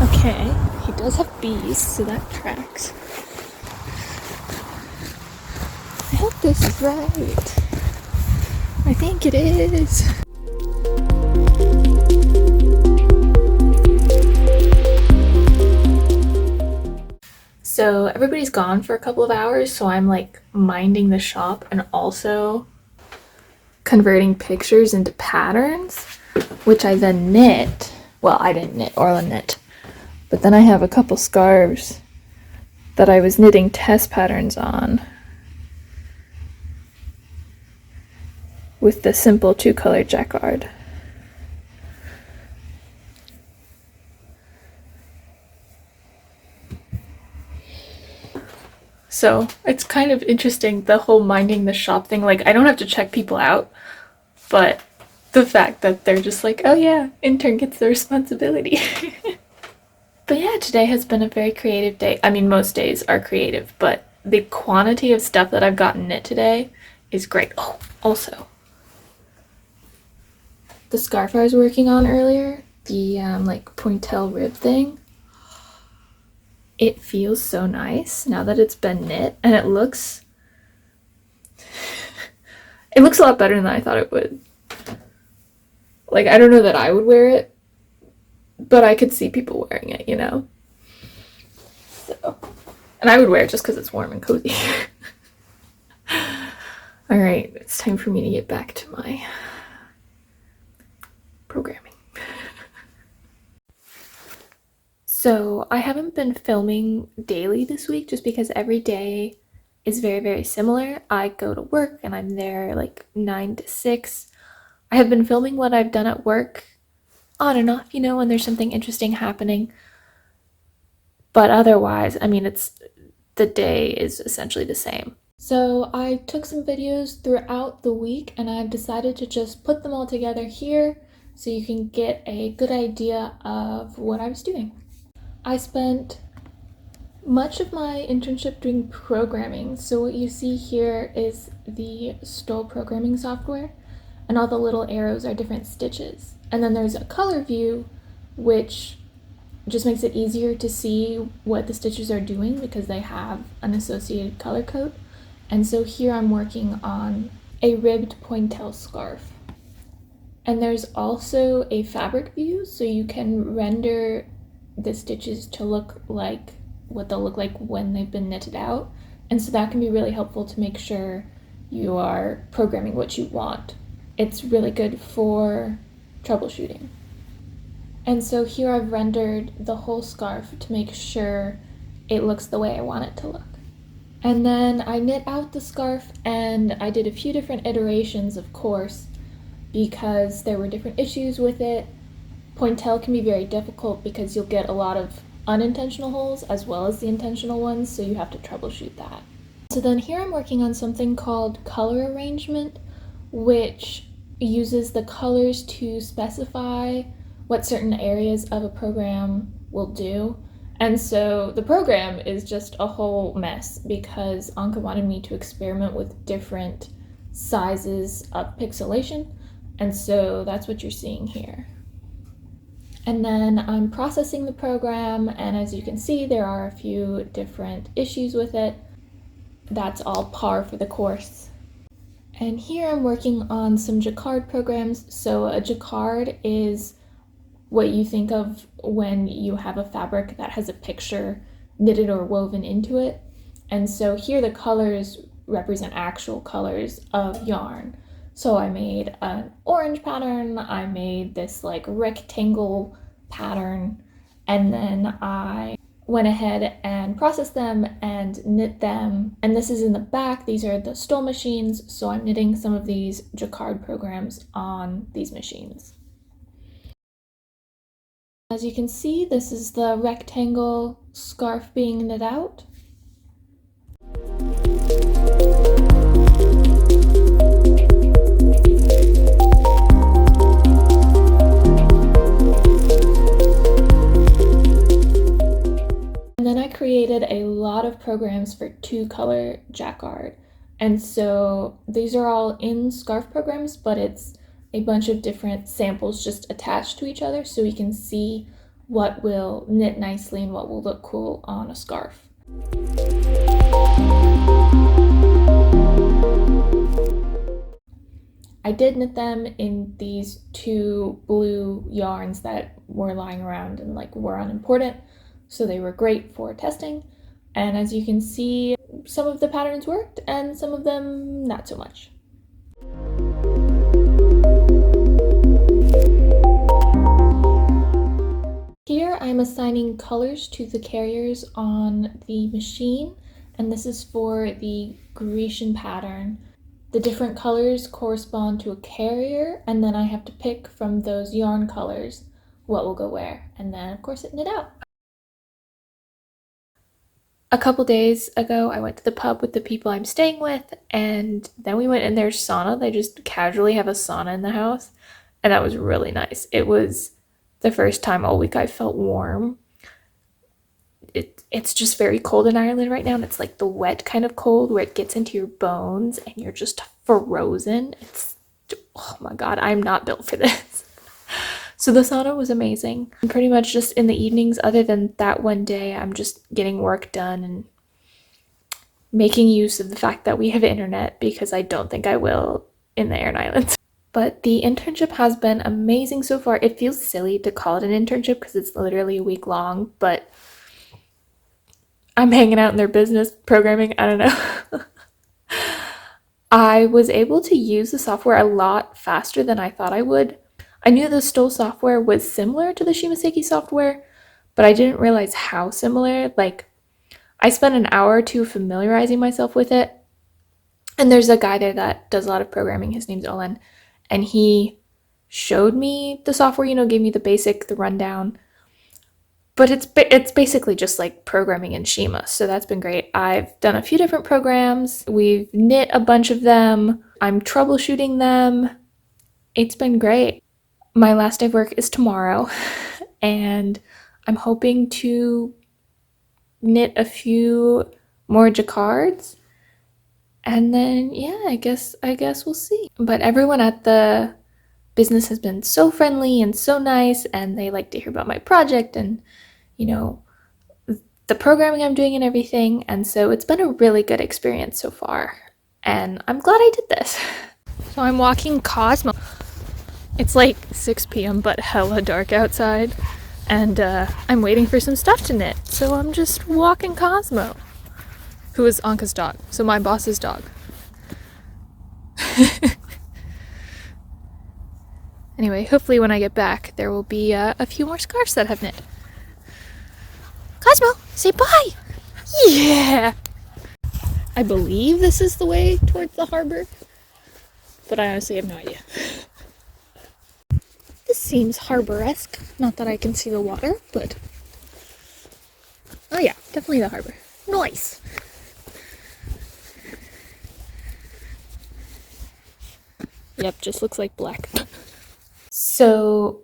Okay, he does have bees, so that tracks. I hope this is right. I think it is. So everybody's gone for a couple of hours, so I'm like minding the shop and also converting pictures into patterns, which I then knit. Well, I didn't knit, Orla knit. But then I have a couple scarves that I was knitting test patterns on with the simple 2-color jacquard. So it's kind of interesting, the whole minding the shop thing. Like, I don't have to check people out, but the fact that they're just like, oh yeah, intern gets the responsibility. But yeah, today has been a very creative day. I mean, most days are creative, but the quantity of stuff that I've gotten knit today is great. Oh, also, the scarf I was working on earlier, the like pointelle rib thing, it feels so nice now that it's been knit, and it looks a lot better than I thought it would. Like, I don't know that I would wear it, but I could see people wearing it, you know? So, and I would wear it just because it's warm and cozy. All right, it's time for me to get back to my programming. So I haven't been filming daily this week just because every day is very, very similar. I go to work and I'm there like 9 to 6. I have been filming what I've done at work on and off, you know, when there's something interesting happening. But otherwise, I mean, the day is essentially the same. So I took some videos throughout the week and I've decided to just put them all together here so you can get a good idea of what I was doing. I spent much of my internship doing programming. So what you see here is the Stoll programming software, and all the little arrows are different stitches. And then there's a color view, which just makes it easier to see what the stitches are doing because they have an associated color code. And so here I'm working on a ribbed pointelle scarf. And there's also a fabric view, so you can render the stitches to look like what they'll look like when they've been knitted out. And so that can be really helpful to make sure you are programming what you want. It's really good for troubleshooting. And so here I've rendered the whole scarf to make sure it looks the way I want it to look. And then I knit out the scarf and I did a few different iterations, of course, because there were different issues with it. Pointelle can be very difficult because you'll get a lot of unintentional holes as well as the intentional ones, so you have to troubleshoot that. So then here I'm working on something called color arrangement, which uses the colors to specify what certain areas of a program will do. And so the program is just a whole mess because Anka wanted me to experiment with different sizes of pixelation, and so that's what you're seeing here. And then I'm processing the program, and as you can see, there are a few different issues with it. That's all par for the course. And here I'm working on some jacquard programs. So a jacquard is what you think of when you have a fabric that has a picture knitted or woven into it. And so here the colors represent actual colors of yarn. So I made an orange pattern, I made this like rectangle pattern, and then I went ahead and processed them and knit them. And this is in the back, these are the Stoll machines, so I'm knitting some of these jacquard programs on these machines. As you can see, this is the rectangle scarf being knit out. Created a lot of programs for 2-color jacquard, and so these are all in scarf programs, but it's a bunch of different samples just attached to each other so we can see what will knit nicely and what will look cool on a scarf. I did knit them in these two blue yarns that were lying around and like were unimportant, so they were great for testing. And as you can see, some of the patterns worked and some of them not so much. Here I'm assigning colors to the carriers on the machine, and this is for the Grecian pattern. The different colors correspond to a carrier, and then I have to pick from those yarn colors what will go where, and then of course it knit out. A couple days ago, I went to the pub with the people I'm staying with, and then we went in their sauna. They just casually have a sauna in the house, and that was really nice. It was the first time all week I felt warm. It's just very cold in Ireland right now, and it's like the wet kind of cold where it gets into your bones and you're just frozen. Oh my god, I'm not built for this. So the sauna was amazing. And pretty much just in the evenings, other than that one day, I'm just getting work done and making use of the fact that we have internet, because I don't think I will in the Aran Islands. But the internship has been amazing so far. It feels silly to call it an internship because it's literally a week long, but I'm hanging out in their business programming. I don't know. I was able to use the software a lot faster than I thought I would. I knew the Stoll software was similar to the Shimaseki software, but I didn't realize how similar. Like, I spent an hour or two familiarizing myself with it, and there's a guy there that does a lot of programming. His name's Olin, and he showed me the software, gave me the rundown. But it's basically just like programming in Shima, so that's been great. I've done a few different programs. We've knit a bunch of them. I'm troubleshooting them. It's been great. My last day of work is tomorrow, and I'm hoping to knit a few more jacquards, and then yeah, I guess we'll see. But everyone at the business has been so friendly and so nice, and they like to hear about my project and the programming I'm doing and everything, and so it's been a really good experience so far, and I'm glad I did this. So I'm walking Cosmo. It's like 6 p.m. but hella dark outside, and I'm waiting for some stuff to knit, so I'm just walking Cosmo, who is Anka's dog, so my boss's dog. Anyway, hopefully when I get back there will be a few more scarves that I've knit. Cosmo, say bye! Yeah! I believe this is the way towards the harbor, but I honestly have no idea. This seems harbor-esque. Not that I can see the water, but... oh yeah, definitely the harbor. Nice! Yep, just looks like black. So,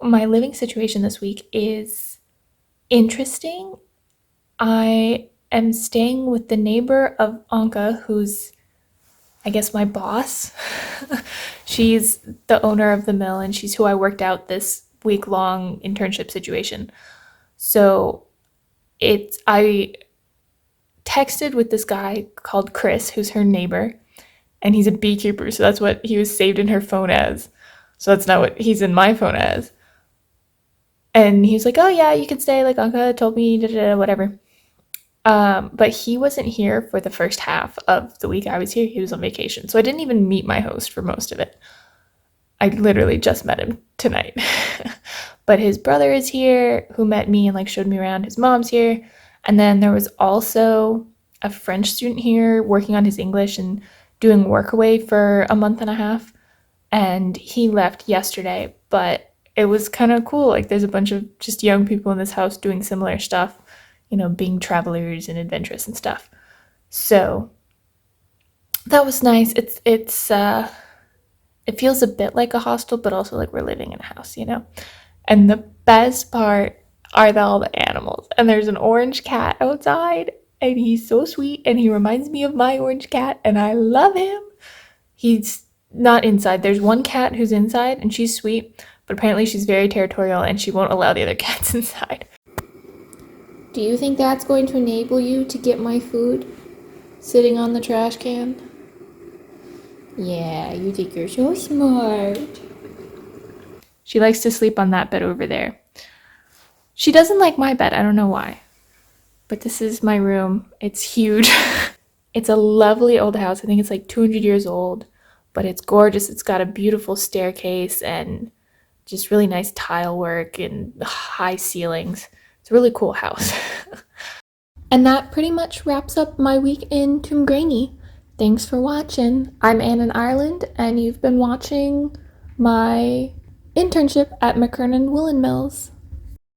my living situation this week is interesting. I am staying with the neighbor of Anka, who's, I guess, my boss. She's the owner of the mill, and she's who I worked out this week-long internship situation. So I texted with this guy called Chris, who's her neighbor, and he's a beekeeper, so that's what he was saved in her phone as. So that's not what he's in my phone as. And he was like, oh yeah, you can stay, like Anka told me, whatever. But he wasn't here for the first half of the week I was here. He was on vacation. So I didn't even meet my host for most of it. I literally just met him tonight. But his brother is here, who met me and like showed me around. His mom's here. And then there was also a French student here working on his English and doing workaway for a month and a half. And he left yesterday, but it was kind of cool. Like, there's a bunch of just young people in this house doing similar stuff, being travelers and adventurous and stuff. So that was nice. It feels a bit like a hostel, but also like we're living in a house, And the best part are all the animals. And there's an orange cat outside, and he's so sweet, and he reminds me of my orange cat, and I love him. He's not inside. There's one cat who's inside, and she's sweet, But apparently she's very territorial and she won't allow the other cats inside. Do you think that's going to enable you to get my food sitting on the trash can? Yeah, you think you're so smart. She likes to sleep on that bed over there. She doesn't like my bed. I don't know why. But this is my room. It's huge. It's a lovely old house. I think it's like 200 years old, but it's gorgeous. It's got a beautiful staircase and just really nice tile work and high ceilings. It's a really cool house. And that pretty much wraps up my week in Tuamgraney. Thanks for watching. I'm Anne in Ireland, and you've been watching my internship at McKernan Woollen Mills.